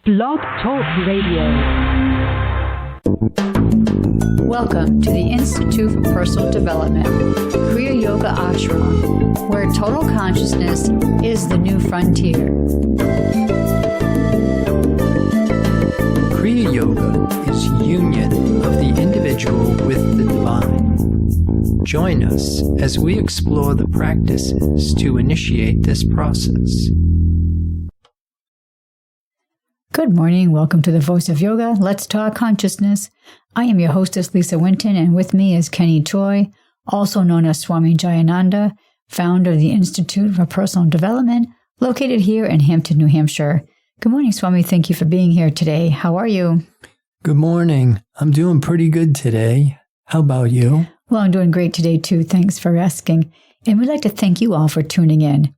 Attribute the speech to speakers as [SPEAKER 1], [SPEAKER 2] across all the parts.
[SPEAKER 1] Blog Talk Radio.
[SPEAKER 2] Welcome to the Institute for Personal Development, Kriya Yoga Ashram, where total consciousness is the new frontier.
[SPEAKER 3] Kriya Yoga is union of the individual with the divine. Join us as we explore the practices to initiate this process.
[SPEAKER 2] Good morning. Welcome to the Voice of Yoga. Let's talk consciousness. I am your hostess, Lisa Winton, and with me is Kenny Choi, also known as Swami Jayananda, founder of the Institute for Personal Development, located here in Hampton, New Hampshire. Good morning, Swami. Thank you for being here today. How are you?
[SPEAKER 3] Good morning. I'm doing pretty good today. How about you?
[SPEAKER 2] Well, I'm doing great today, too. Thanks for asking. And we'd like to thank you all for tuning in.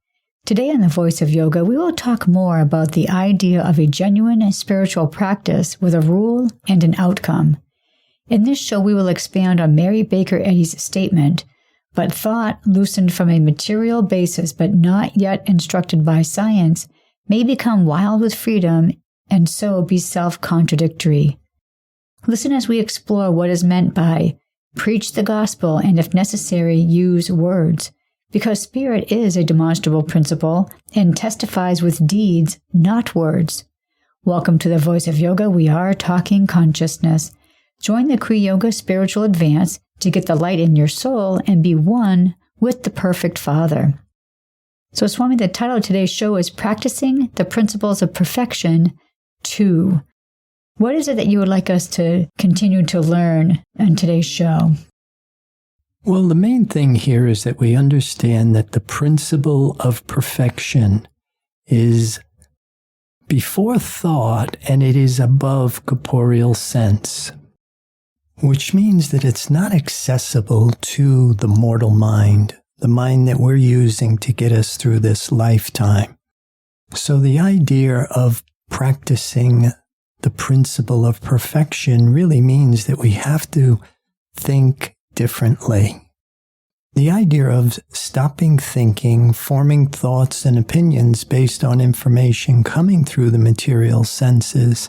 [SPEAKER 2] Today on The Voice of Yoga, we will talk more about the idea of a genuine spiritual practice with a rule and an outcome. In this show, we will expand on Mary Baker Eddy's statement, "But thought loosened from a material basis but not yet instructed by science may become wild with freedom and so be self-contradictory." Listen as we explore what is meant by preach the gospel and, if necessary, use words, because spirit is a demonstrable principle and testifies with deeds, not words. Welcome to the Voice of Yoga. We are talking consciousness. Join the Kriya Yoga Spiritual Advance to get the light in your soul and be one with the perfect Father. So, Swami, the title of today's show is Practicing the Principles of Perfection 2. What is it that you would like us to continue to learn in today's show?
[SPEAKER 3] Well, the main thing here is that we understand that the principle of perfection is before thought and it is above corporeal sense, which means that it's not accessible to the mortal mind, the mind that we're using to get us through this lifetime. So the idea of practicing the principle of perfection really means that we have to think differently. The idea of stopping thinking, forming thoughts and opinions based on information coming through the material senses,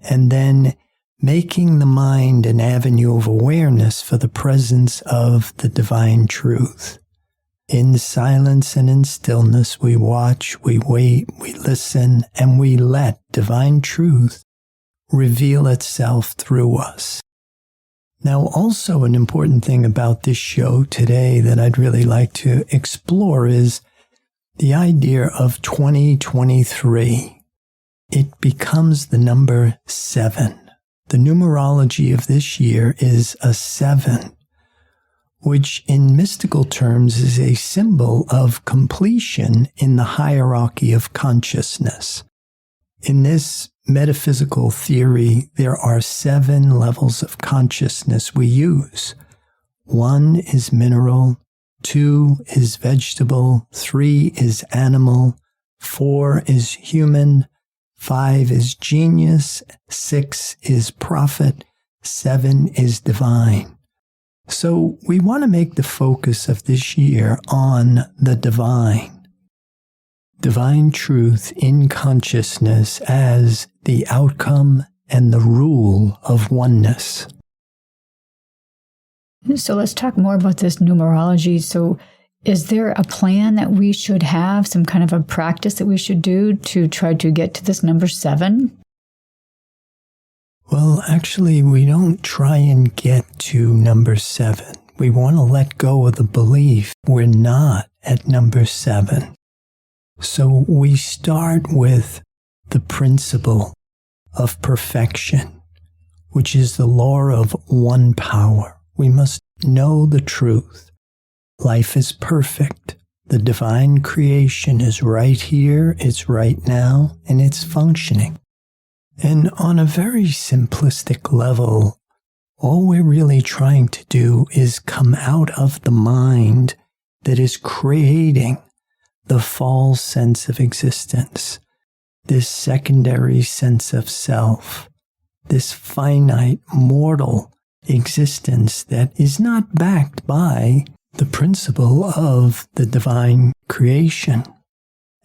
[SPEAKER 3] and then making the mind an avenue of awareness for the presence of the divine truth. In silence and in stillness, we watch, we wait, we listen, and we let divine truth reveal itself through us. Now, also an important thing about this show today that I'd really like to explore is the idea of 2023. It becomes the number 7. The numerology of this year is a 7, which in mystical terms is a symbol of completion in the hierarchy of consciousness. In this metaphysical theory, there are 7 levels of consciousness we use. 1 is mineral, 2 is vegetable, 3 is animal, 4 is human, 5 is genius, 6 is prophet, 7 is divine. So we want to make the focus of this year on the divine truth in consciousness as the outcome and the rule of oneness.
[SPEAKER 2] So let's talk more about this numerology. So is there a plan that we should have, some kind of a practice that we should do to try to get to this number 7?
[SPEAKER 3] Well, actually, we don't try and get to number 7. We want to let go of the belief we're not at number 7. So we start with the principle of perfection, which is the law of one power. We must know the truth. Life is perfect. The divine creation is right here, it's right now, and it's functioning. And on a very simplistic level, all we're really trying to do is come out of the mind that is creating the false sense of existence, this secondary sense of self, this finite, mortal existence that is not backed by the principle of the divine creation.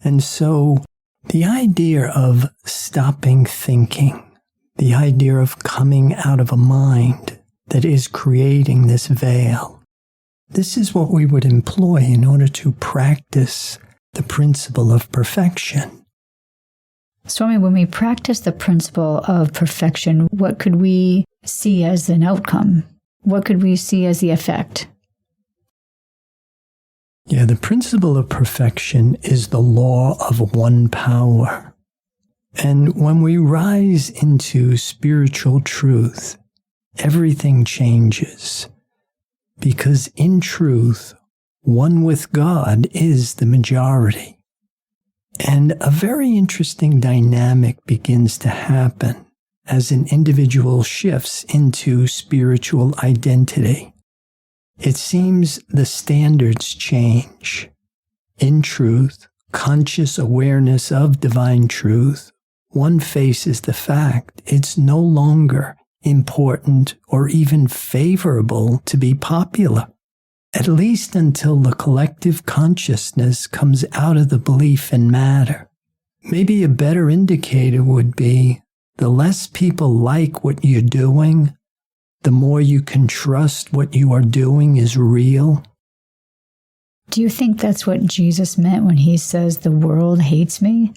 [SPEAKER 3] And so The idea of stopping thinking, the idea of coming out of a mind that is creating this veil, this is what we would employ in order to practice the principle of perfection.
[SPEAKER 2] Swami, when we practice the principle of perfection, what could we see as an outcome? What could we see as the effect?
[SPEAKER 3] Yeah, the principle of perfection is the law of one power. And when we rise into spiritual truth, everything changes. Because in truth, one with God is the majority. And a very interesting dynamic begins to happen as an individual shifts into spiritual identity. It seems the standards change. In truth, conscious awareness of divine truth, one faces the fact it's no longer important or even favorable to be popular, at least until the collective consciousness comes out of the belief in matter. Maybe a better indicator would be the less people like what you're doing, the more you can trust what you are doing is real.
[SPEAKER 2] Do you think that's what Jesus meant when he says the world hates me?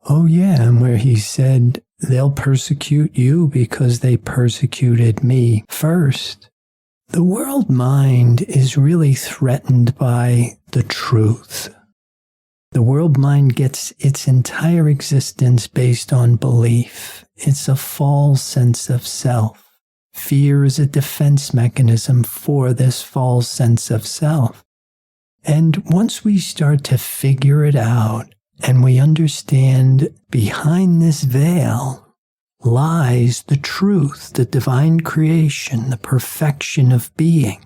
[SPEAKER 3] Oh yeah, and where he said, they'll persecute you because they persecuted me first. The world mind is really threatened by the truth. The world mind gets its entire existence based on belief. It's a false sense of self. Fear is a defense mechanism for this false sense of self. And once we start to figure it out and we understand behind this veil lies the truth, the divine creation, the perfection of being.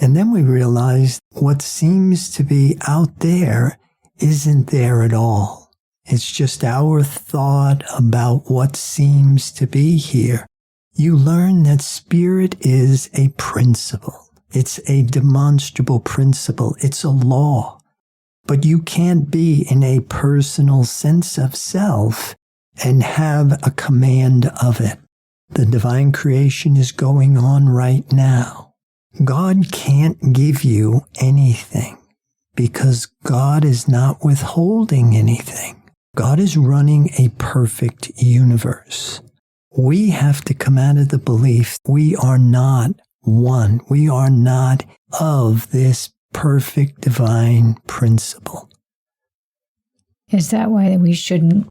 [SPEAKER 3] And then we realize what seems to be out there isn't there at all. It's just our thought about what seems to be here. You learn that spirit is a principle. It's a demonstrable principle. It's a law. But you can't be in a personal sense of self and have a command of it. The divine creation is going on right now. God can't give you anything because God is not withholding anything. God is running a perfect universe. We have to come out of the belief we are not one. We are not of this perfect divine principle.
[SPEAKER 2] Is that why we shouldn't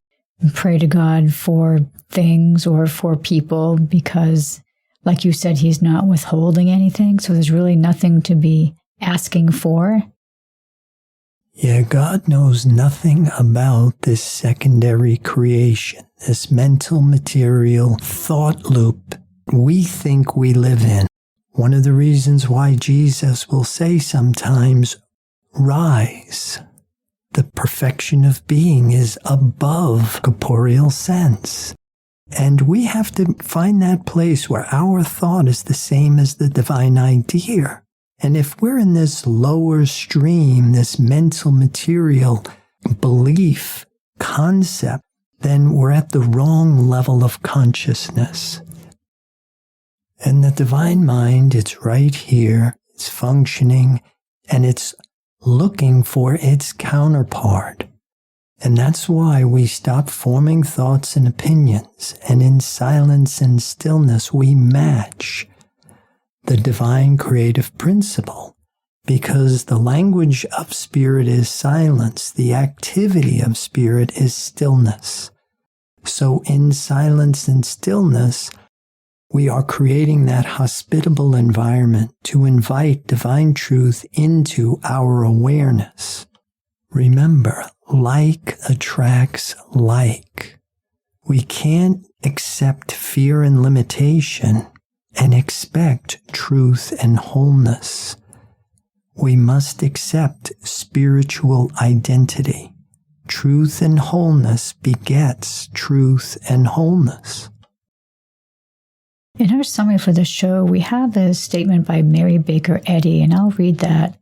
[SPEAKER 2] pray to God for things or for people? Because, like you said, he's not withholding anything, so there's really nothing to be asking for?
[SPEAKER 3] Yeah, God knows nothing about this secondary creation, this mental material thought loop we think we live in. One of the reasons why Jesus will say sometimes, rise. The perfection of being is above corporeal sense. And we have to find that place where our thought is the same as the divine idea. And if we're in this lower stream, this mental material belief concept, then we're at the wrong level of consciousness. And the divine mind, it's right here, it's functioning, and it's looking for its counterpart. And that's why we stop forming thoughts and opinions, and in silence and stillness we match the divine creative principle, because the language of spirit is silence, the activity of spirit is stillness. So in silence and stillness, we are creating that hospitable environment to invite divine truth into our awareness. Remember, like attracts like. We can't accept fear and limitation and expect truth and wholeness. We must accept spiritual identity. Truth and wholeness begets truth and wholeness.
[SPEAKER 2] In our summary for the show, we have a statement by Mary Baker Eddy, and I'll read that.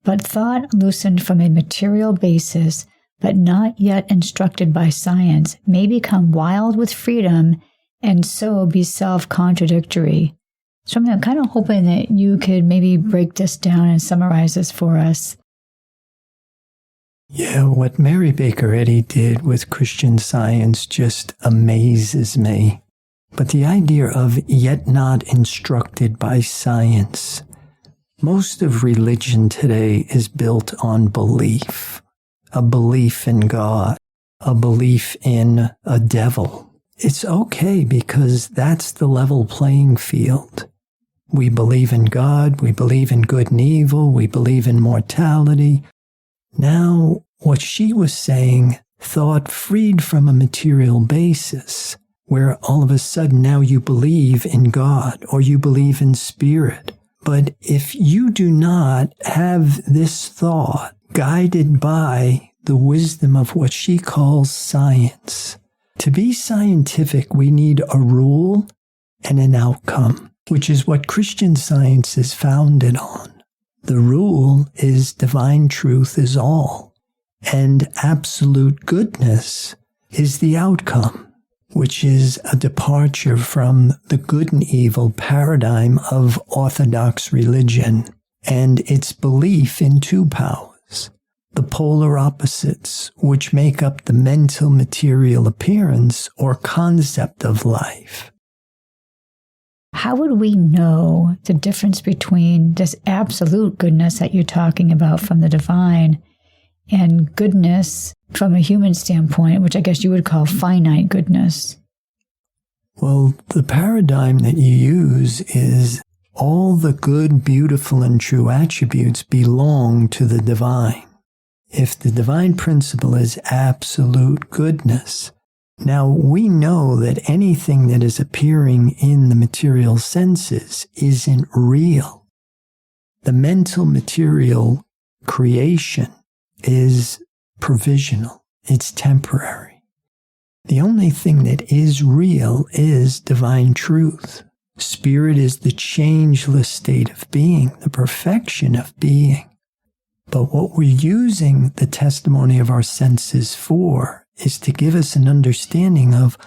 [SPEAKER 2] But thought loosened from a material basis but not yet instructed by science, may become wild with freedom and so be self-contradictory. So I'm kind of hoping that you could maybe break this down and summarize this for us.
[SPEAKER 3] Yeah, what Mary Baker Eddy did with Christian Science just amazes me. But the idea of yet not instructed by science, most of religion today is built on belief, a belief in God, a belief in a devil. It's okay because that's the level playing field. We believe in God, we believe in good and evil, we believe in mortality. Now, what she was saying, thought freed from a material basis, where all of a sudden now you believe in God or you believe in spirit. But if you do not have this thought guided by the wisdom of what she calls science, to be scientific, we need a rule and an outcome, which is what Christian Science is founded on. The rule is divine truth is all, and absolute goodness is the outcome, which is a departure from the good and evil paradigm of Orthodox religion and its belief in two powers, the polar opposites, which make up the mental material appearance or concept of life.
[SPEAKER 2] How would we know the difference between this absolute goodness that you're talking about from the divine and goodness from a human standpoint, which I guess you would call finite goodness?
[SPEAKER 3] Well, the paradigm that you use is all the good, beautiful, and true attributes belong to the divine. If the divine principle is absolute goodness, now we know that anything that is appearing in the material senses isn't real. The mental material creation is provisional. It's temporary. The only thing that is real is divine truth. Spirit is the changeless state of being, the perfection of being. But what we're using the testimony of our senses for is to give us an understanding of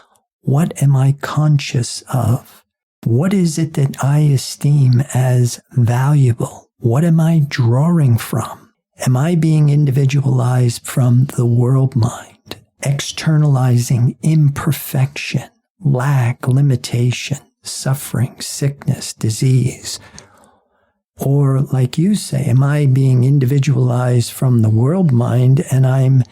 [SPEAKER 3] what am I conscious of? What is it that I esteem as valuable? What am I drawing from? Am I being individualized from the world mind, externalizing imperfection, lack, limitation, suffering, sickness, disease? Or, like you say, am I being individualized from the world mind and I'm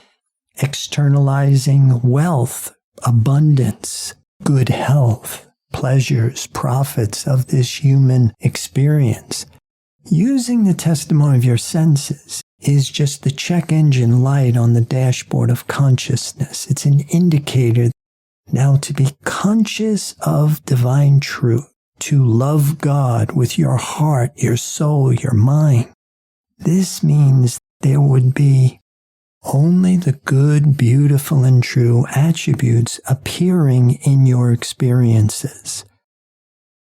[SPEAKER 3] externalizing wealth, abundance, good health, pleasures, profits of this human experience? Using the testimony of your senses is just the check engine light on the dashboard of consciousness. It's an indicator now to be conscious of divine truth, to love God with your heart, your soul, your mind. This means there would be only the good, beautiful, and true attributes appearing in your experiences.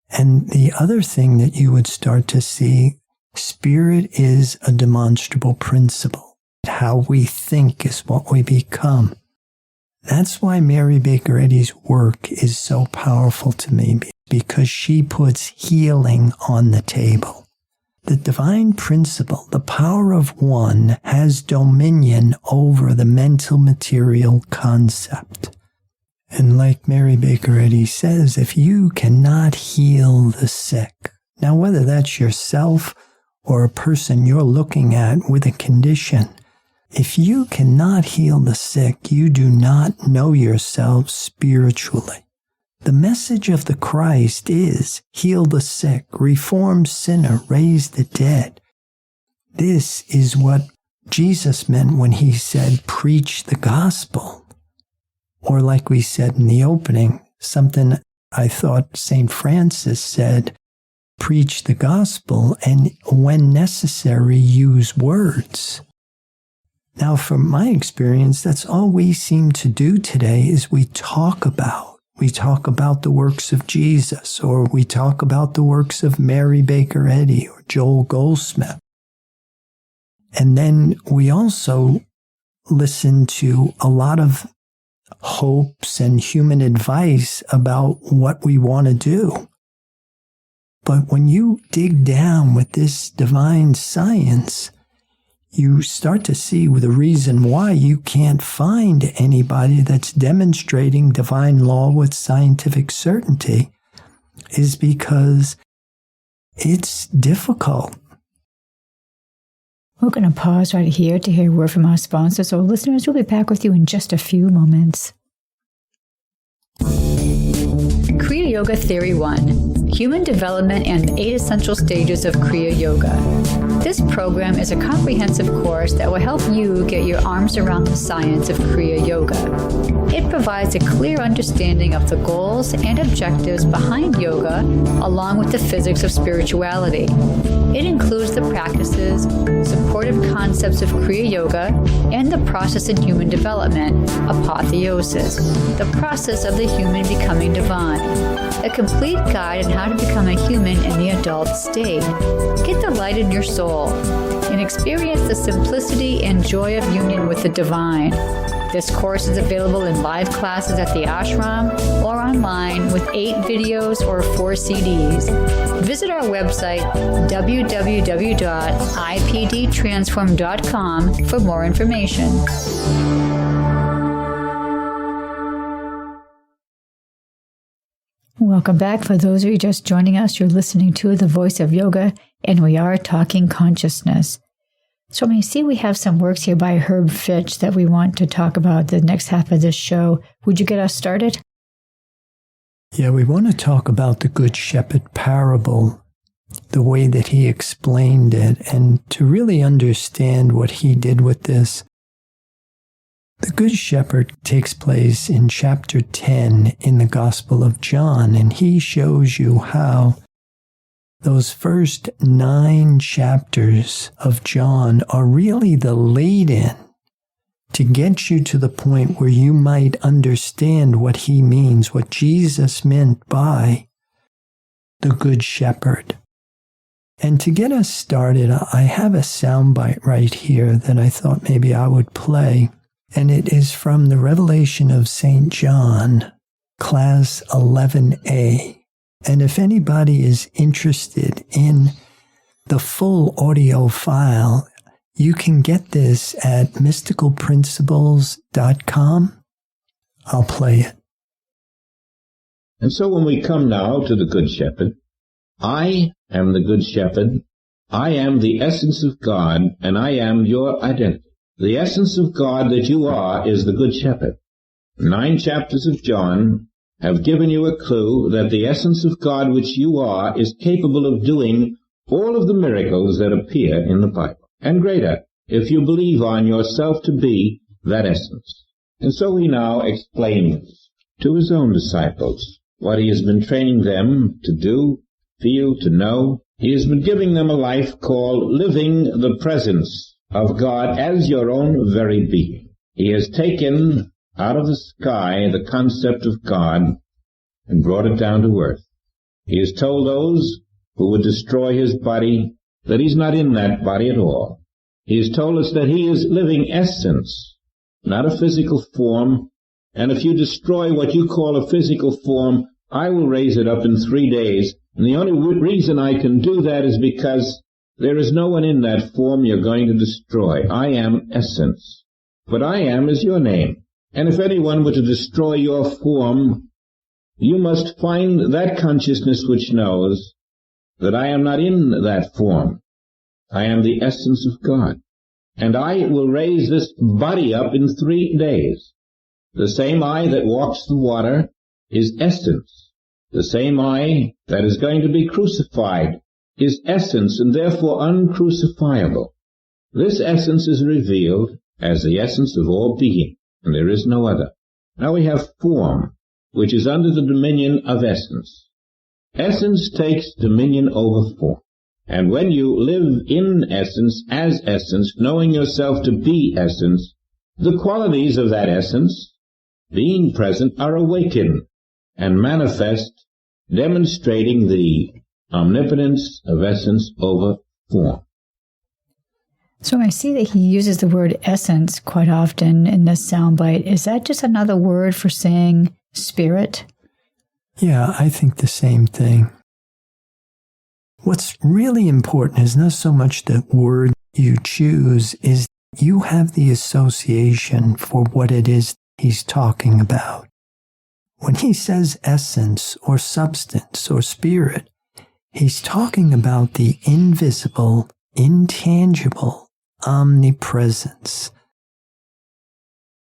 [SPEAKER 3] And the other thing that you would start to see, spirit is a demonstrable principle. How we think is what we become. That's why Mary Baker Eddy's work is so powerful to me, because she puts healing on the table. The divine principle, the power of one, has dominion over the mental material concept. And like Mary Baker Eddy says, if you cannot heal the sick, now whether that's yourself or a person you're looking at with a condition, if you cannot heal the sick, you do not know yourself spiritually. The message of the Christ is heal the sick, reform sinner, raise the dead. This is what Jesus meant when he said, preach the gospel. Or like we said in the opening, something I thought St. Francis said, preach the gospel and when necessary, use words. Now, from my experience, that's all we seem to do today is we talk about the works of Jesus, or we talk about the works of Mary Baker Eddy or Joel Goldsmith. And then we also listen to a lot of hopes and human advice about what we want to do. But when you dig down with this divine science, you start to see the reason why you can't find anybody that's demonstrating divine law with scientific certainty is because it's difficult.
[SPEAKER 2] We're going to pause right here to hear a word from our sponsor. So listeners, we'll be back with you in just a few moments. Kriya Yoga Theory 1. Human Development and the 8 Essential Stages of Kriya Yoga. This program is a comprehensive course that will help you get your arms around the science of Kriya Yoga. It provides a clear understanding of the goals and objectives behind yoga, along with the physics of spirituality. It includes the practices, supportive concepts of Kriya Yoga, and the process in human development, apotheosis, the process of the human becoming divine. A complete guide on how to become a human in the adult state. Get the light in your soul and experience the simplicity and joy of union with the divine. This course is available in live classes at the ashram or online with 8 videos or 4 CDs. Visit our website, www.ipdtransform.com, for more information. Welcome back. For those of you just joining us, you're listening to The Voice of Yoga, and we are talking consciousness. So you see we have some works here by Herb Fitch that we want to talk about the next half of this show. Would you get us started?
[SPEAKER 3] Yeah, we want to talk about the Good Shepherd parable, the way that he explained it, and to really understand what he did with this. The Good Shepherd takes place in chapter 10 in the Gospel of John, and he shows you how those first 9 chapters of John are really the lead-in to get you to the point where you might understand what he means, what Jesus meant by the Good Shepherd. And to get us started, I have a soundbite right here that I thought maybe I would play. And it is from the Revelation of St. John, Class 11A. And if anybody is interested in the full audio file, you can get this at mysticalprinciples.com. I'll play it.
[SPEAKER 4] And so when we come now to the Good Shepherd, I am the Good Shepherd, I am the essence of God, and I am your identity. The essence of God that you are is the Good Shepherd. 9 chapters of John have given you a clue that the essence of God which you are is capable of doing all of the miracles that appear in the Bible, and greater, if you believe on yourself to be that essence. And so he now explains to his own disciples what he has been training them to do, feel, to know. He has been giving them a life called living the presence of God as your own very being. He has taken out of the sky the concept of God and brought it down to earth. He has told those who would destroy his body that he's not in that body at all. He has told us that he is living essence, not a physical form, and if you destroy what you call a physical form, I will raise it up in 3 days. And the only reason I can do that is because there is no one in that form you're going to destroy. I am essence. But I am is your name. And if anyone were to destroy your form, you must find that consciousness which knows that I am not in that form. I am the essence of God. And I will raise this body up in 3 days. The same I that walks the water is essence. The same I that is going to be crucified is essence, and therefore uncrucifiable. This essence is revealed as the essence of all being, and there is no other. Now we have form, which is under the dominion of essence. Essence takes dominion over form. And when you live in essence, as essence, knowing yourself to be essence, the qualities of that essence, being present, are awakened and manifest, demonstrating the omnipotence of essence over form.
[SPEAKER 2] So I see that he uses the word essence quite often in this soundbite. Is that just another word for saying spirit?
[SPEAKER 3] Yeah, I think the same thing. What's really important is not so much the word you choose, is you have the association for what it is he's talking about. When he says essence or substance or spirit, he's talking about the invisible, intangible omnipresence.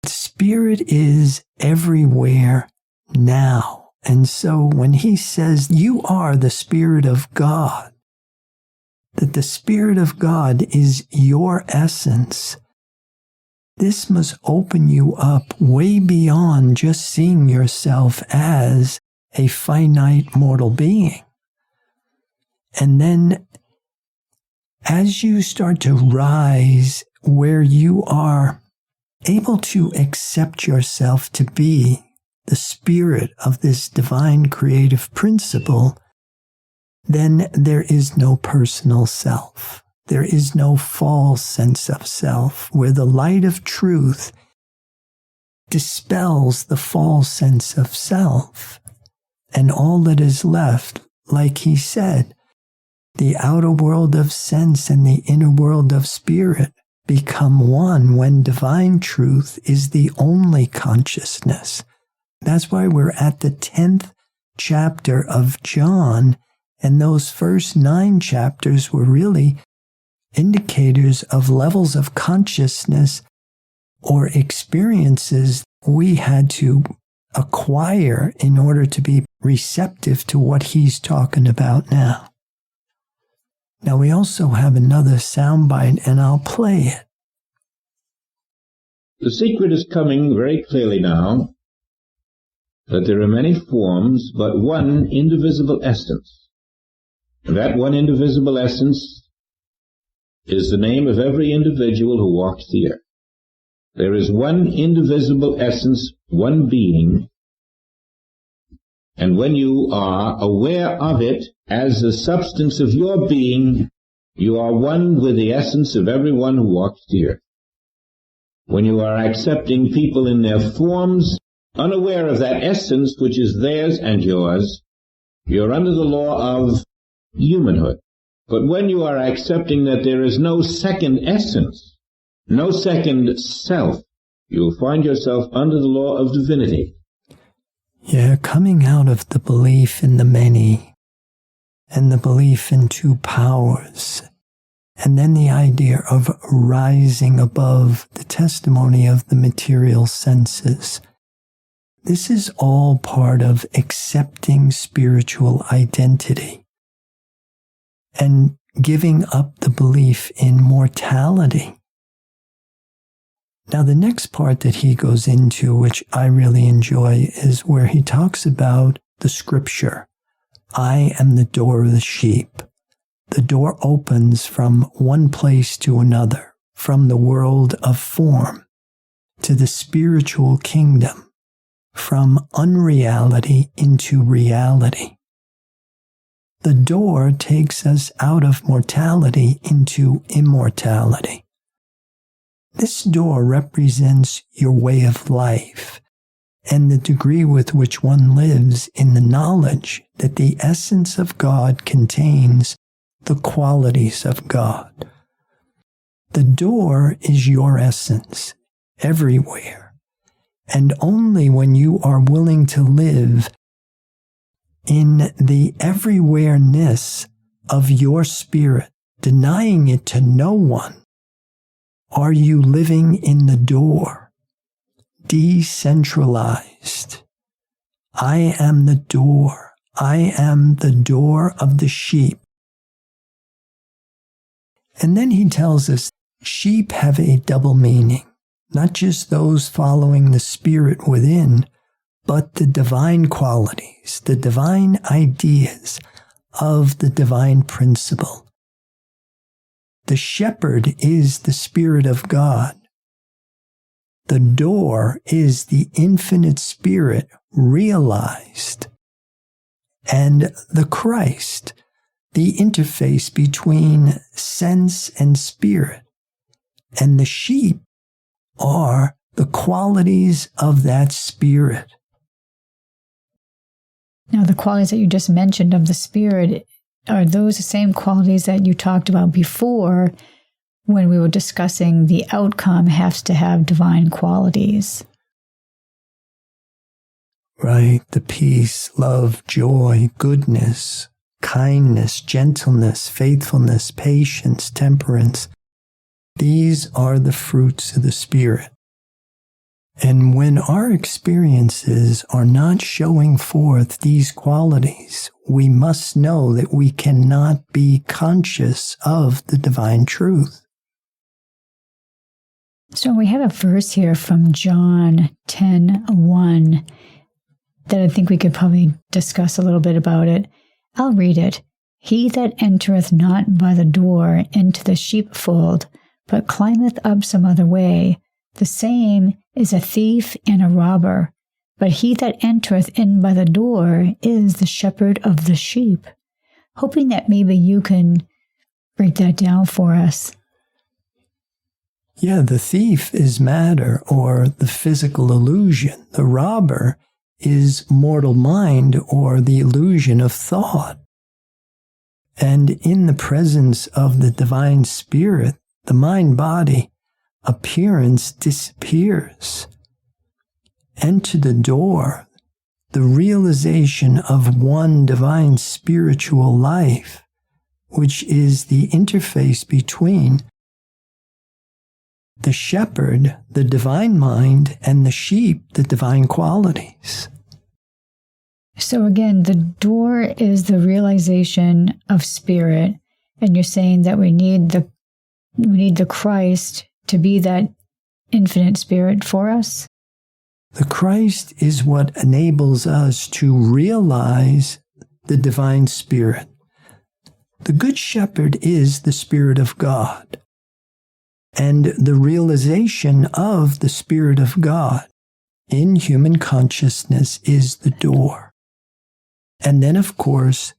[SPEAKER 3] Spirit is everywhere now. And so when he says you are the Spirit of God, that the Spirit of God is your essence, this must open you up way beyond just seeing yourself as a finite mortal being. And then as you start to rise where you are able to accept yourself to be the spirit of this divine creative principle, then there is no personal self. There is no false sense of self, where the light of truth dispels the false sense of self. And all that is left, like he said, the outer world of sense and the inner world of spirit become one when divine truth is the only consciousness. That's why we're at the 10th chapter of John, and those first 9 chapters were really indicators of levels of consciousness or experiences we had to acquire in order to be receptive to what he's talking about now. Now we also have another soundbite, and I'll play it.
[SPEAKER 4] The secret is coming very clearly now, that there are many forms, but one indivisible essence. And that one indivisible essence is the name of every individual who walks the earth. There is one indivisible essence, one being, and when you are aware of it as the substance of your being, you are one with the essence of everyone who walks the earth. When you are accepting people in their forms, unaware of that essence which is theirs and yours, you're under the law of humanhood. But when you are accepting that there is no second essence, no second self, you'll find yourself under the law of divinity.
[SPEAKER 3] Yeah, coming out of the belief in the many and the belief in 2 powers, and then the idea of rising above the testimony of the material senses. This is all part of accepting spiritual identity and giving up the belief in mortality. Now, the next part that he goes into, which I really enjoy, is where he talks about the scripture. I am the door of the sheep. The door opens from one place to another, from the world of form to the spiritual kingdom, from unreality into reality. The door takes us out of mortality into immortality. This door represents your way of life and the degree with which one lives in the knowledge that the essence of God contains the qualities of God. The door is your essence everywhere, and only when you are willing to live in the everywhere-ness of your spirit, denying it to no one, are you living in the door, decentralized. I am the door. I am the door of the sheep. And then he tells us sheep have a double meaning, not just those following the spirit within, but the divine qualities, the divine ideas of the divine principle. The shepherd is the Spirit of God. The door is the infinite spirit realized. And the Christ, the interface between sense and spirit, and the sheep are the qualities of that spirit.
[SPEAKER 2] Now, the qualities that you just mentioned of the spirit, are those the same qualities that you talked about before when we were discussing the outcome has to have divine qualities?
[SPEAKER 3] Right, the peace, love, joy, goodness, kindness, gentleness, faithfulness, patience, temperance. These are the fruits of the Spirit. And when our experiences are not showing forth these qualities, we must know that we cannot be conscious of the divine truth.
[SPEAKER 2] So we have a verse here from John 10:1 that I think we could probably discuss a little bit about it. I'll read it. He that entereth not by the door into the sheepfold, but climbeth up some other way, the same is a thief and a robber. But he that entereth in by the door is the shepherd of the sheep. Hoping that maybe you can break that down for us.
[SPEAKER 3] Yeah, the thief is matter or the physical illusion. The robber is mortal mind or the illusion of thought. And in the presence of the divine spirit, the mind-body appearance disappears. Enter the door, the realization of one divine spiritual life, which is the interface between the shepherd, the divine mind, and the sheep, the divine qualities.
[SPEAKER 2] So again, the door is the realization of spirit, and you're saying that we need the Christ to be that infinite spirit for us?
[SPEAKER 3] The Christ is what enables us to realize the divine spirit. The Good Shepherd is the Spirit of God. And the realization of the Spirit of God in human consciousness is the door. And then, of course,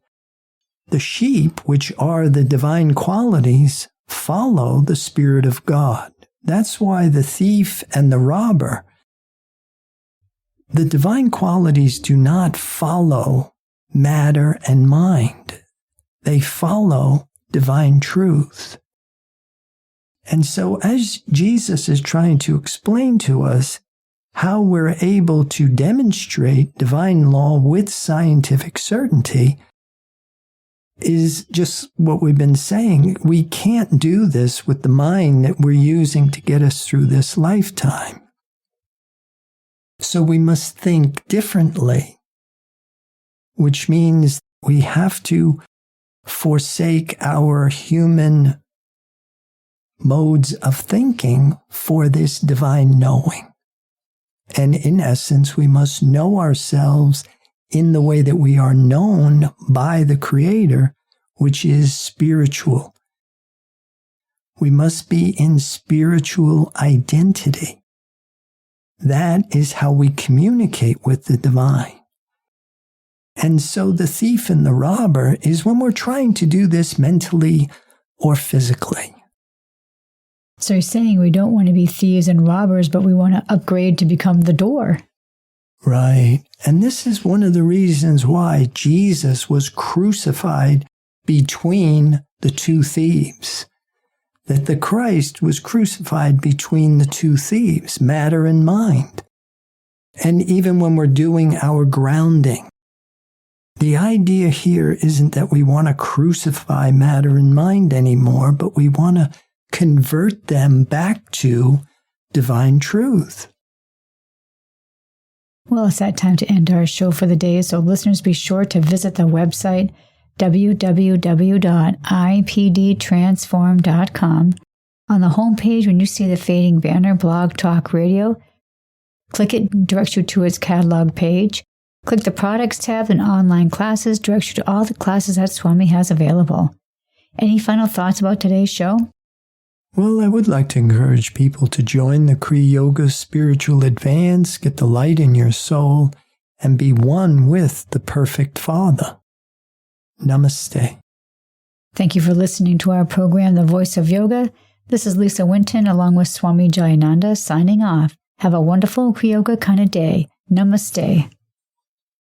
[SPEAKER 3] the sheep, which are the divine qualities, follow the Spirit of God. That's why the thief and the robber, the divine qualities do not follow matter and mind. They follow divine truth. And so as Jesus is trying to explain to us how we're able to demonstrate divine law with scientific certainty, is just what we've been saying. We can't do this with the mind that we're using to get us through this lifetime. So we must think differently, which means we have to forsake our human modes of thinking for this divine knowing. And in essence, we must know ourselves in the way that we are known by the Creator, which is spiritual. We must be in spiritual identity. That is how we communicate with the divine. And so the thief and the robber is when we're trying to do this mentally or physically.
[SPEAKER 2] So you're saying we don't want to be thieves and robbers, but we want to upgrade to become the door.
[SPEAKER 3] Right. And this is one of the reasons why Jesus was crucified between the two thieves. That the Christ was crucified between the two thieves, matter and mind. And even when we're doing our grounding, the idea here isn't that we want to crucify matter and mind anymore, but we want to convert them back to divine truth.
[SPEAKER 2] Well, it's that time to end our show for the day, so listeners, be sure to visit the website www.ipdtransform.com. On the homepage, when you see the fading banner, Blog Talk Radio, click it, directs you to its catalog page. Click the Products tab and Online Classes, directs you to all the classes that Swami has available. Any final thoughts about today's show?
[SPEAKER 3] Well, I would like to encourage people to join the Kriya Yoga Spiritual Advance, get the light in your soul, and be one with the perfect Father. Namaste.
[SPEAKER 2] Thank you for listening to our program, The Voice of Yoga. This is Lisa Winton along with Swami Jayananda signing off. Have a wonderful Kriya Yoga kind of day. Namaste.